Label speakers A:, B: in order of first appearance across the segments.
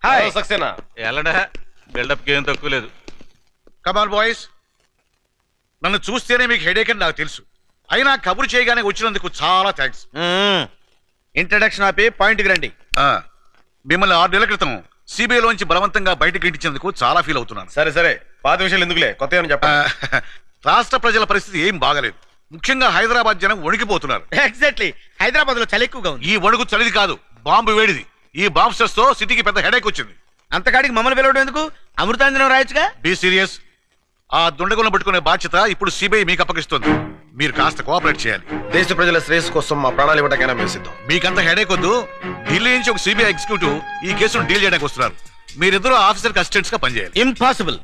A: Hi Saxena.
B: ఎలాడా buildup ఏం తక్కువ లేదు.
C: కమాన్ బాయ్స్, నన్ను చూస్తేనే మీకు హెడేక్ అని నాకు తెలుసు. అయినా కబురు చేయగానే వచ్చినందుకు చాలా థ్యాంక్స్.
A: ఇంట్రడక్షన్ ఆపి పాయింట్కి రండి.
C: మిమ్మల్ని 6 నెలల క్రితం సిబిఐలోంచి బలవంతంగా బయటకు ఇంటించేందుకు చాలా ఫీల్ అవుతున్నాను.
A: సరే సరే, పాత విషయాలు ఎందుకులే, కొత్త ఏమని చెప్పండి.
C: రాష్ట్ర ప్రజల పరిస్థితి ఏం బాగలేదు. ముఖ్యంగా హైదరాబాద్ జనం వణికిపోతున్నారు.
A: ఎగ్జాక్ట్లీ, హైదరాబాద్ లో చలి ఎక్కువగా ఉంది.
C: ఈ వణుకు చలిది కాదు, బాంబు వేడిది. ఈ బాంబ్ స్ట్రెస్ తో సిటీకి పెద్ద హెడేక్ వచ్చింది.
A: అంతకాడికి మమ్మల్ని పిలవడం ఎందుకు? అమృతాంజనం రాయొచ్చుగా.
C: Be serious. ఆ దుండగులను పట్టుకునే బాధ్యత ఇప్పుడు సిబిఐ మీకు అప్పగిస్తుంది. మీరు కాస్త కోఆపరేట్ చేయాలి.
D: దేశ ప్రజల శ్రేయస్సు కోసం మా ప్రాణాలు ఇవ్వడానికైనా మేము సిద్ధం.
C: మీకంత హెడేక్ వద్దు. ఢిల్లీ నుంచి ఒక సిబిఐ ఎగ్జిక్యూటివ్ ఈ కేసును డీల్ చేయడానికి వస్తున్నారు. మీరిద్దరూ ఆఫీసర్ అసిస్టెంట్స్ గా పనిచేయాలి.
A: ఇంపాసిబుల్.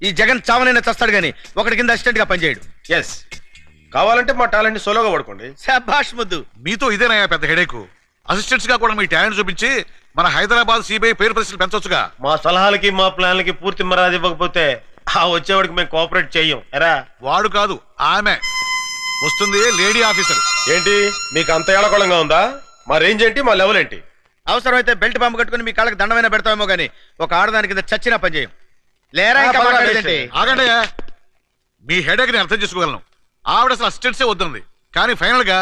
A: ఈ జగన్ చావనైనా చస్తాడు గానీ ఒకటి కింద అసిస్టెంట్ గా పనిచేయడు.
D: ఎస్, కావాలంటే మా టాలెంట్ సోలోగా పడుకోండి.
A: శభాష్ ముద్దు.
C: మీతో ఇదేనయ్యా పెద్ద హెడేక్. అసిస్టెంట్స్ గా కూడా మీ టాలెంట్ చూపించి మన హైదరాబాద్ సిబిఐ పేరు ప్రశ్నలు పెంచొచ్చుగా.
D: మా సలహాలకి మా ప్లాన్లకి పూర్తి మరాది ఇవ్వకపోతే ఆ వచ్చేవాడికి మేము కోఆపరేట్ చెయ్యం. ఎరా,
C: వాడు కాదు, ఆమె వస్తుంది, లేడీ ఆఫీసర్.
D: ఏంటి మీకు అంత ఏళకోళంగా ఉందా? మా రేంజ్ ఏంటి, మా లెవెల్ ఏంటి?
A: అవసరమైతే బెల్ట్ బాంబు కట్టుకుని మీ కాళ్ళకి దండమైనా పెడతామేమో గానీ ఒక ఆడదాని కింద చచ్చినా పనిచేయం. లేరా ఇంకా మాట్లాడేదేంటి?
C: ఆగండి. మీ హెడేక్ ని అర్థం చేసుకోగలను. ఆవిడ అసలు అసిస్టెంట్సే వద్దంది, కానీ ఫైనల్ గా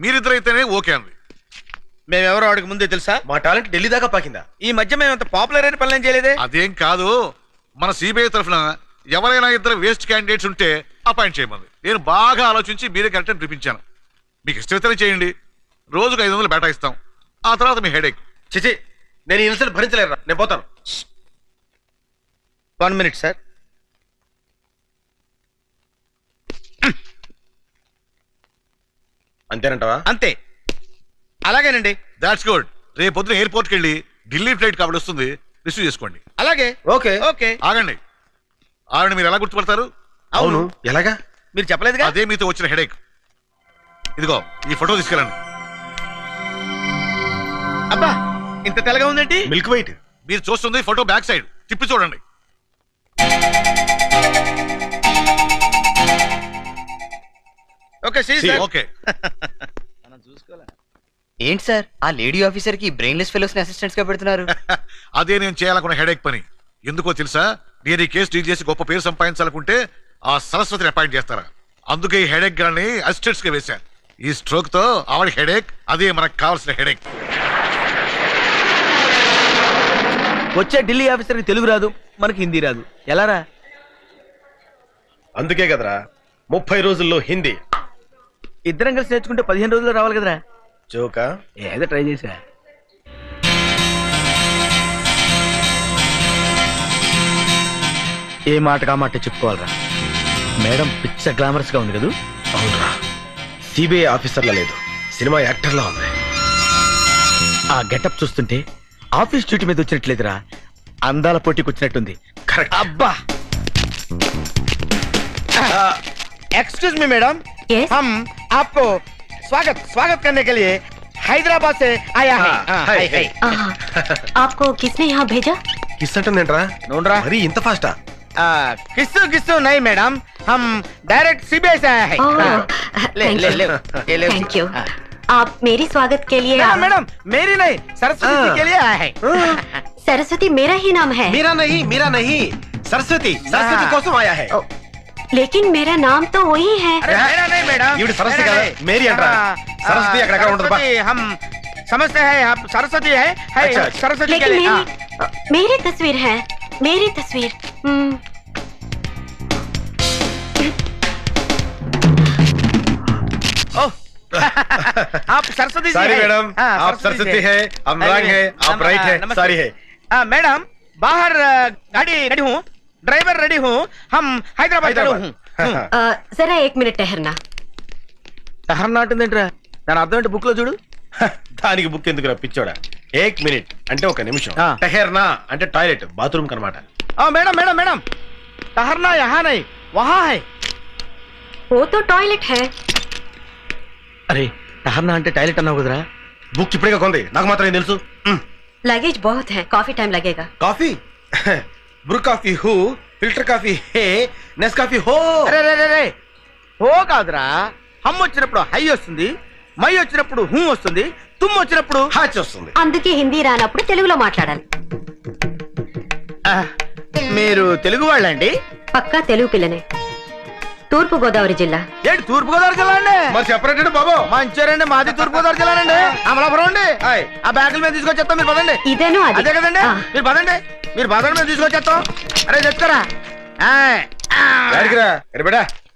C: మీరిద్దరైతేనే ఓకే అంది.
A: మేమెవరో వాడికి ముందే తెలుసా?
D: మా టాలెంట్ ఢిల్లీ దాకా పాకిందా?
A: ఈ మధ్య మేము అంత పాపులర్ అయిన పనులు ఏం చేయలేదే.
C: అదేం కాదు, మన సిబిఐ తరఫున ఎవరైనా ఇద్దరు వేస్ట్ క్యాండిడేట్స్ ఉంటే అపాయింట్ చేయమంది. నేను బాగా ఆలోచించి మీరే కరెక్ట్ అని చూపించాను. మీకు ఇష్టమైతేనే చేయండి. రోజుకు 500 బేటా ఇస్తాం. ఆ తర్వాత మీ హెడేక్.
D: చిచి, నేను ఈ ఇన్సల్ట్ భరించలేరా, నేను పోతాను.
A: 1 minute సార్.
D: అంతేనంటావా?
A: అంతే, అలాగేనండి.
C: That's good. రేపు పొద్దున ఎయిర్పోర్ట్కి వెళ్ళి ఢిల్లీ ఫ్లైట్ కాబట్టి వస్తుంది, రిసీవ్ చేసుకోండి.
A: అలాగే.
D: Okay
A: okay.
C: ఆగండి. ఆవిడ మీరు ఎలా గుర్తుపడతారు?
D: అవును, ఎలాగా?
A: మీరు చెప్పలేదుగా.
C: అదే మీతో వచ్చిన హెడేక్. ఇదిగో ఈ ఫోటో తీసుకెళ్ళండి.
A: అబ్బా, ఇంత తెల్లగా ఉందేంటి?
D: Milk white.
C: మీరు చూస్తుంది ఫోటో బ్యాక్ సైడ్, తిప్పి చూడండి.
A: Okay
C: okay.
E: ఏంటి సార్, ఆ లేడీ ఆఫీసర్ కి బ్రెయిన్లెస్ ఫెలోస్ ని అసిస్టెంట్స్ గా పెడుతున్నారు?
C: అదే నేను చేయాలనుకున్న హెడేక్ పని. ఎందుకో తెలుసా? నేను ఈ కేసు డీల్ చేసి గొప్ప పేరు సంపాదించాలనుకుంటే ఆ సరస్వతిని అపాయింట్ చేస్తారా? అందుకే ఈ హెడేక్ గాని అసిస్టెంట్స్ గా వేశాను. ఈ స్ట్రోక్ తో ఆవిడ హెడేక్, అదే మనకు కావాల్సిన హెడేక్.
A: వచ్చే ఢిల్లీ ఆఫీసర్ కి తెలుగు రాదు, మనకి హిందీ రాదు, ఎలారా?
D: అందుకే కదరా 30 రోజుల్లో హిందీ.
A: ఇద్దరం కలిసి నేర్చుకుంటే 15 రోజుల్లో రావాలి కదరా.
D: జోకా?
A: ఏదో ట్రై చేసా. ఏ మాటగా మాట చెప్పుకోవాలరా. మేడం పిచ్చ గ్లామరస్ గా ఉంది కదా.
D: అవునరా, సిబిఐ ఆఫీసర్లా లేదు, సినిమా యాక్టర్లా ఉంది.
A: ఆ గెటప్ చూస్తుంటే ఆఫీస్ డ్యూటీ మీద వచ్చినట్లేదురా, అందాల పోటీకి వచ్చినట్టుంది.
D: కరెక్ట్.
A: అబ్బా. एक्सक्यूज मी मैडम, हम आपको स्वागत स्वागत करने के लिए हैदराबाद से आया है. हाय हाय.
F: आपको किसने यहाँ भेजा?
D: కిస్ అంటుందేంట్రా?
A: नोंड्रा
D: మరి ఇంత ఫాస్టా?
A: किस्सू किस्सू नहीं मैडम, हम डायरेक्ट सीबीआई से आया है. ले ले ले ले.
F: Thank you. आप मेरी स्वागत के लिए?
A: मैडम मेरी नहीं, सरस्वती के लिए आया है.
F: सरस्वती मेरा ही नाम है.
D: మీరా नहीं సరస్వతి, సరస్వతి కోసం ఆయా హై.
F: लेकिन मेरा नाम तो वही है.
A: अरे मेरा नहीं मैडम,
D: ఈవిడ సరస్వతి కాదు, మేరీ అంటారా? సరస్వతి అక్కడ ఉంటుంది బా.
A: हम समझते हैं आप सरस्वती है.
D: अच्छा,
A: सरस्वती के
F: लेकिन
A: लिए
F: मेरी तस्वीर है, मेरी तस्वीर.
A: आप सरस्वती जी
D: सॉरी
A: है.
D: मैडम, आप सरस्वती है, हम रंग है, आप राइट है. सॉरी है
A: मैडम. बाहर गाड़ी रेडी हूँ, ड्राइवर रेडी हूँ, हम हैदराबाद हूँ.
F: जरा 1 मिनट ठहरना.
A: టహర్నాటుందేంట్రా? దాని అర్థం ఏంటి బుక్ లో చూడు.
D: దానికి బుక్ ఎందుకు రప్పించోడా? 1 మినిట్ అంటే 1 నిమిషం.
A: ఆ.
D: టహర్నా అంటే టాయిలెట్, బాత్రూమ్ కనమాట.
A: मैडम मैडम मैडम, ठहरना यहाँ नहीं वहाँ है.
F: वो तो टॉयलेट है.
A: అరే టహర్నా అంటే టాయిలెట్ అన్నావు కదరా.
D: బుక్ ఇప్పుడే కొంది, నాకు మాత్రం ఏం తెలుసు.
F: लगेज बहुत है, काफी टाइम लगेगा.
D: కాఫీ బ్రూ కాఫీ హూ, ఫిల్టర్ కాఫీ హే, నెస్ కాఫీ హో.
A: అరే రే రే రే, ఓ కాదురా. హమ్ వచ్చినప్పుడు హై వస్తుంది, మై వచ్చినప్పుడు హూ వస్తుంది, తుమ్ము వచ్చినప్పుడు
D: హాచ్ వస్తుంది.
F: అందుకే హిందీ రానప్పుడు తెలుగులో మాట్లాడాలి.
A: ఆ, మీరు తెలుగు వాళ్ళండి?
F: పక్కా తెలుగు పిల్లనే. తూర్పు గోదావరి జిల్లా.
A: ఏంటి తూర్పు గోదావరి జిల్లా అండి?
D: మరి సెపరేటెడ్ బాబు.
A: మంచిర్యాలండి, మాది తూర్పు గోదావరి జిల్లానండి. అమలాపురం అండి.
D: హాయ్.
A: ఆ బ్యాగుల మీద తీసుకొచ్చేస్తాం, మీరు పదండి.
F: ఇదేనో అది.
A: అదే కదండి,
F: ఆ.
A: మీరు పదండి, మీరు పదండి, మేము తీసుకొచ్చేస్తాం. అరే చెప్తారా?
D: రా, రే బిడ్డ